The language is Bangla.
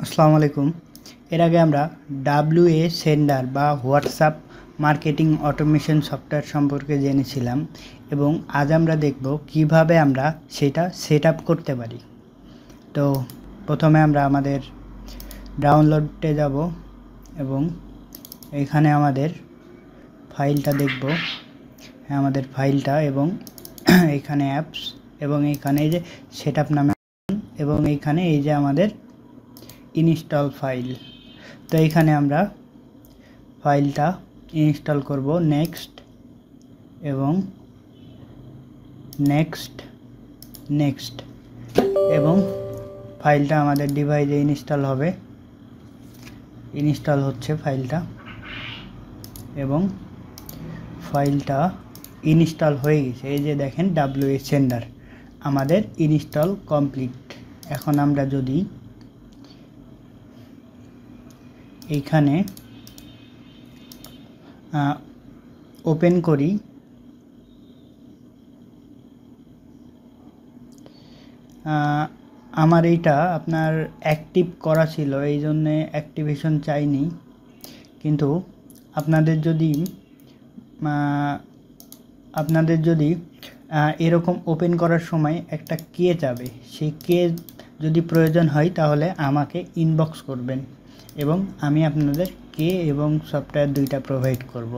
আসসালামু আলাইকুম। এর আগে আমরা WA সেন্ডার বা হোয়াটসঅ্যাপ মার্কেটিং অটোমেশন সফটওয়্যার সম্পর্কে জেনেছিলাম এবং আজ আমরা দেখব কিভাবে আমরা সেটা সেট আপ করতে পারি। তো প্রথমে আমরা আমাদের ডাউনলোডে যাব এবং এখানে আমাদের ফাইলটা দেখব, আমাদের ফাইলটা, এবং এখানে অ্যাপস এবং এইখানে এই যে সেট আপ নামে এবং এইখানে এই যে আমাদের ইনস্টল ফাইল। তো এখানে আমরা ফাইলটা ইনস্টল করব, নেক্সট এবং নেক্সট এবং ফাইলটা আমাদের ডিভাইসে ইনস্টল হচ্ছে ফাইলটা, এবং ফাইলটা ইনস্টল হয়ে গেছে। এই যে দেখেন WA সেন্ডার আমাদের ইনস্টল কমপ্লিট। এখন আমরা যদি এইখানে ওপেন করি, আমার এইটা আপনার অ্যাক্টিভ করা ছিল, এই জন্যে অ্যাক্টিভেশন চাইনি। কিন্তু আপনাদের যদি এরকম ওপেন করার সময় একটা কে যাবে, সেই কে যদি প্রয়োজন হয় তাহলে আমাকে ইনবক্স করবেন এবং আমি আপনাদের কে এবং সফটওয়্যার দুইটা প্রোভাইড করব।